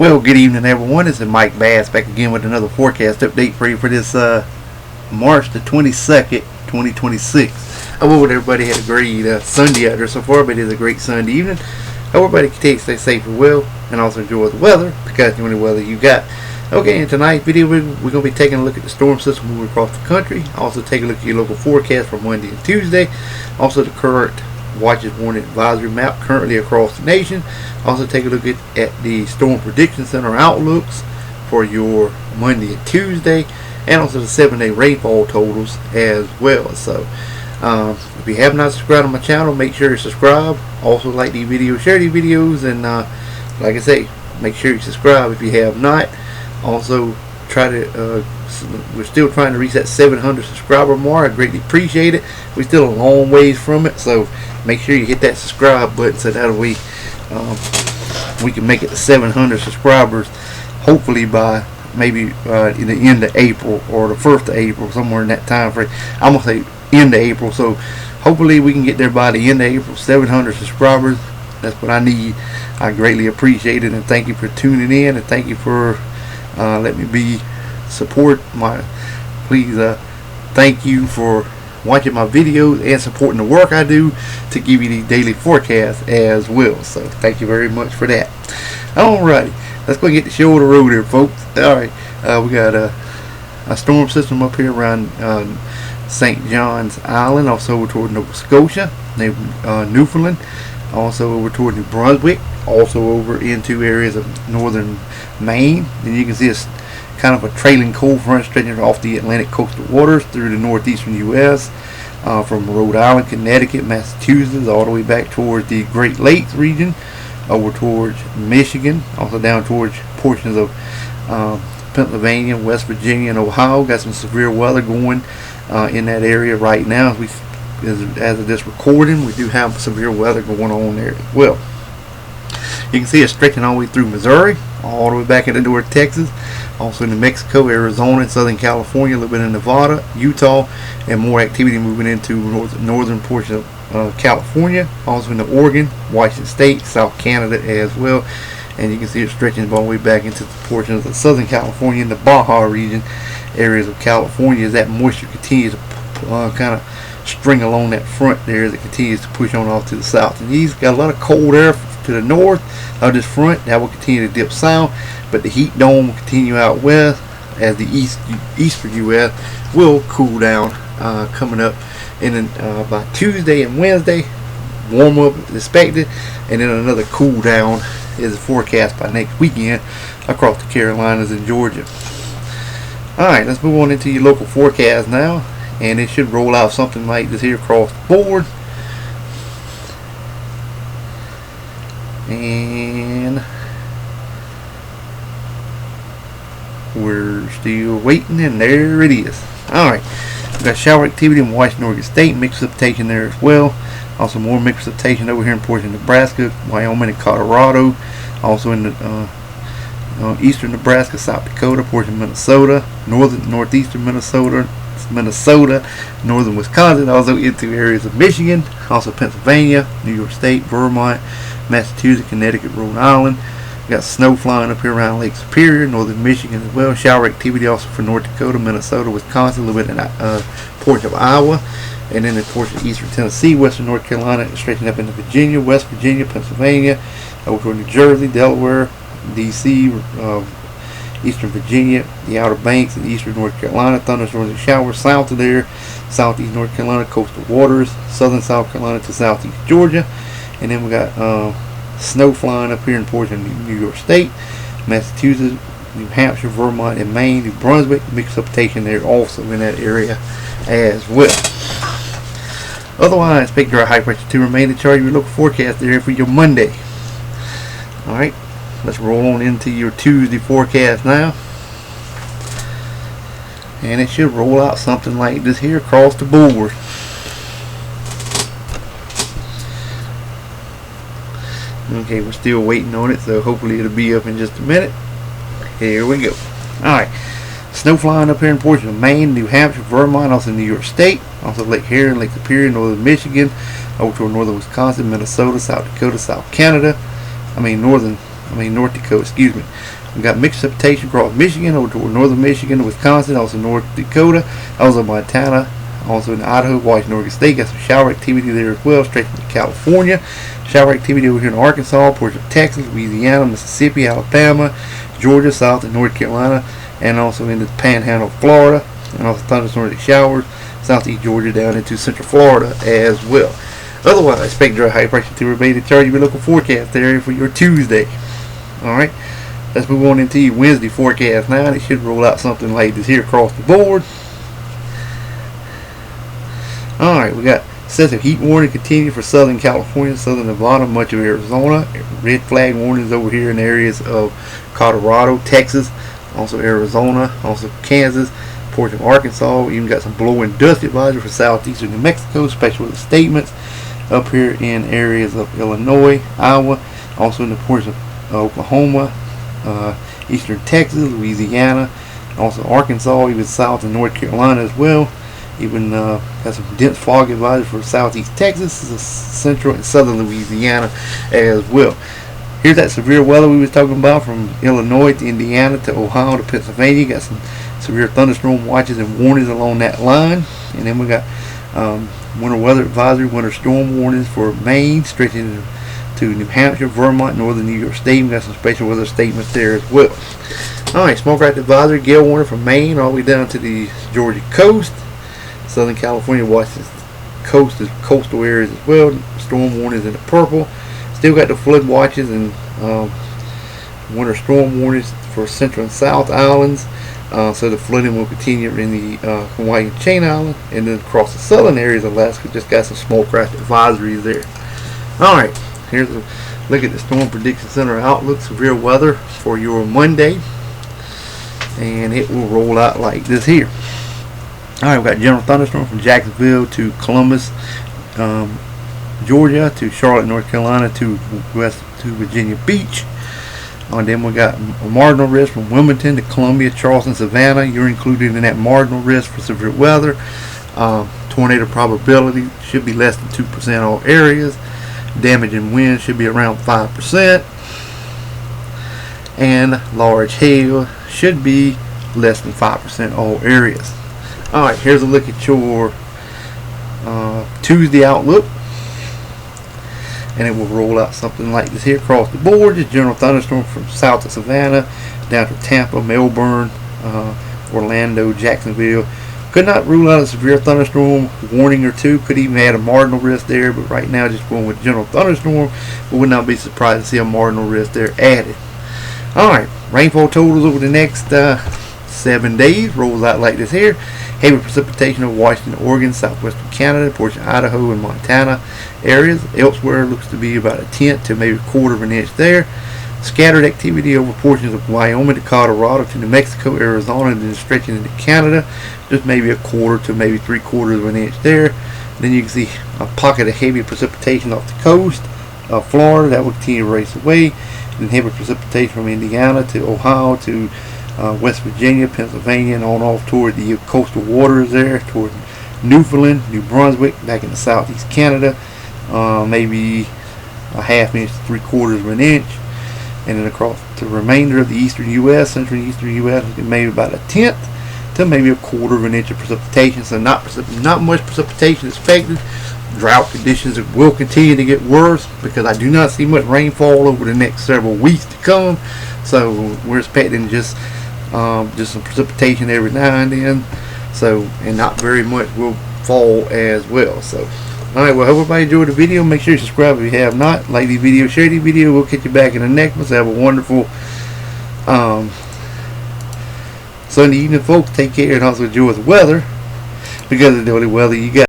Well, good evening, everyone. This is Mike Bass back again with another forecast update for you for this March the 22nd, 2026. I hope everybody had a great Sunday out there so far, but it is a great Sunday evening. I hope everybody can stay safe and well, and also enjoy the weather, because the only weather you got. Okay, in tonight's video, we're going to be taking a look at the storm system moving across the country. Also, take a look at your local forecast for Monday and Tuesday. Also, the current watches warning advisory map currently across the nation. Also, take a look at the Storm Prediction Center outlooks for your Monday and Tuesday, and also the 7-day rainfall totals as well. So, if you have not subscribed to my channel, make sure you subscribe. Also, like these videos, share these videos, and like I say, make sure you subscribe if you have not. Also, we're still trying to reach that 700 subscriber mark. I greatly appreciate it. We're still a long ways from it, so make sure you hit that subscribe button so that we can make it to 700 subscribers, hopefully by maybe in the end of April or the 1st of April, somewhere in that time frame. I'm gonna say end of April, so hopefully we can get there by the end of April. 700 subscribers, that's what I need. I greatly appreciate it, and thank you for tuning in, and thank you for let me support my, please thank you for watching my videos and supporting the work I do to give you these daily forecasts as well. So thank you very much for that. Alrighty, let's go and get the show on the road here, folks. Alright, we got a storm system up here around St. John's Island, also over toward Nova Scotia, Newfoundland, also over toward New Brunswick, also over into areas of northern Maine. And you can see it's kind of a trailing cold front stretching off the Atlantic coastal waters through the northeastern U.S. From Rhode Island, Connecticut, Massachusetts, all the way back towards the Great Lakes region, over towards Michigan, also down towards portions of Pennsylvania, West Virginia, and Ohio. Got some severe weather going in that area right now. As of this recording, we do have severe weather going on there as well. You can see it stretching all the way through Missouri, all the way back into North Texas, also New Mexico, Arizona, and Southern California, a little bit in Nevada, Utah, and more activity moving into northern portion of California, also into Oregon, Washington State, South Canada as well. And you can see it stretching all the way back into the portions of Southern California and the Baja region areas of California, as that moisture continues to kind of string along that front there as it continues to push on off to the south. And these got a lot of cold air to the north of this front that will continue to dip south, but the heat dome will continue out west as the eastern U.S. will cool down coming up. And then by Tuesday and Wednesday, warm up is expected, and then another cool down is forecast by next weekend across the Carolinas and Georgia. Alright, let's move on into your local forecast now, and it should roll out something like this here across the board. And we're still waiting, and there it is. Alright, we got shower activity in Washington, Oregon State, mixed precipitation there as well. Also more mixed precipitation over here in portion of Nebraska, Wyoming, and Colorado. Also in the eastern Nebraska, South Dakota, portion of Minnesota, northeastern Minnesota, northern Wisconsin, also into areas of Michigan, also Pennsylvania, New York State, Vermont, Massachusetts, Connecticut, Rhode Island. We got snow flying up here around Lake Superior, northern Michigan as well. Shower activity also for North Dakota, Minnesota, Wisconsin, a little bit in portion of Iowa, and then in portion of eastern Tennessee, western North Carolina, stretching up into Virginia, West Virginia, Pennsylvania, over to New Jersey, Delaware, D.C., eastern Virginia, the Outer Banks, and eastern North Carolina. Thunderstorms and showers south of there, southeast North Carolina, coastal waters, southern South Carolina to southeast Georgia. And then we got snow flying up here in portion of New York State, Massachusetts, New Hampshire, Vermont, and Maine, New Brunswick. Mixed precipitation there also in that area as well. Otherwise, expect dry high pressure to remain in charge of your local forecast there for your Monday. Alright, let's roll on into your Tuesday forecast now. And it should roll out something like this here across the board. Okay, we're still waiting on it, so hopefully it'll be up in just a minute. Here we go. Alright, snow flying up here in portion of Maine, New Hampshire, Vermont, also New York State, also Lake Huron, Lake Superior, northern Michigan, over to northern Wisconsin, Minnesota, South Dakota, South Canada, northern North Dakota, excuse me. We got mixed precipitation across Michigan over toward northern Michigan, Wisconsin, also North Dakota, also Montana, also in Idaho, Washington, Oregon State. Got some shower activity there as well, straight from California. Shower activity over here in Arkansas, portions of Texas, Louisiana, Mississippi, Alabama, Georgia, South and North Carolina, and also into the Panhandle of Florida, and also thunderstorms and showers, southeast Georgia down into central Florida as well. Otherwise, expect dry high pressure to remain in charge of your local forecast area for your Tuesday. Alright, let's move on into your Wednesday forecast now. It should roll out something like this here across the board. Alright, we got excessive heat warning continue for Southern California, Southern Nevada, much of Arizona. Red flag warnings over here in areas of Colorado, Texas, also Arizona, also Kansas, portion of Arkansas. We even got some blow and dust advisory for southeastern New Mexico, special weather statements up here in areas of Illinois, Iowa, also in the portion of Oklahoma, eastern Texas, Louisiana, also Arkansas, even south and North Carolina as well. Even got some dense fog advisory for southeast Texas, central and southern Louisiana as well. Here's that severe weather we was talking about from Illinois to Indiana to Ohio to Pennsylvania. Got some severe thunderstorm watches and warnings along that line. And then we got winter weather advisory, winter storm warnings for Maine, stretching to New Hampshire, Vermont, northern New York State. We got some special weather statements there as well. Alright, smoke right advisory, gale warning from Maine all the way down to the Georgia coast. Southern California, Washington coast is coastal areas as well. Storm warnings in the purple. Still got the flood watches and winter storm warnings for central and south islands. So the flooding will continue in the Hawaiian Chain Island, and then across the southern areas of Alaska, just got some smoke crash advisories there. Alright, here's a look at the Storm Prediction Center outlook, severe weather for your Monday, and it will roll out like this here. Alright, we've got general thunderstorm from Jacksonville to Columbus, Georgia, to Charlotte, North Carolina, to west to Virginia Beach. And then we got a marginal risk from Wilmington to Columbia, Charleston, Savannah. You're included in that marginal risk for severe weather. Tornado probability should be less than 2% all areas. Damage and wind should be around 5%. And large hail should be less than 5% all areas. Alright, here's a look at your Tuesday outlook. And it will roll out something like this here across the board. Just general thunderstorm from south to Savannah, down to Tampa, Melbourne, Orlando, Jacksonville. Could not rule out a severe thunderstorm warning or two. Could even add a marginal risk there, but right now just going with general thunderstorm. But would not be surprised to see a marginal risk there added. Alright, rainfall totals over the next 7 days rolls out like this here. Heavy precipitation over Washington, Oregon, southwestern Canada, portion of Idaho and Montana areas. Elsewhere looks to be about a tenth to maybe a quarter of an inch there. Scattered activity over portions of Wyoming to Colorado to New Mexico, Arizona, and then stretching into Canada. Just maybe a quarter to maybe 3/4 of an inch there. Then you can see a pocket of heavy precipitation off the coast of Florida that will continue to race away. And heavy precipitation from Indiana to Ohio to West Virginia, Pennsylvania, and on off toward the coastal waters there, toward Newfoundland, New Brunswick, back into southeast Canada, maybe a half inch to 3/4 of an inch, and then across the remainder of the eastern U.S., central and eastern U.S., maybe about a tenth to maybe a quarter of an inch of precipitation. So not much precipitation expected. Drought conditions will continue to get worse because I do not see much rainfall over the next several weeks to come. So we're expecting just some precipitation every now and then. So, and not very much will fall as well. So, alright, well, I hope everybody enjoyed the video. Make sure you subscribe if you have not. Like the video, share the video. We'll catch you back in the next one. So have a wonderful Sunday evening, folks. Take care and also enjoy the weather, because of the only weather you got.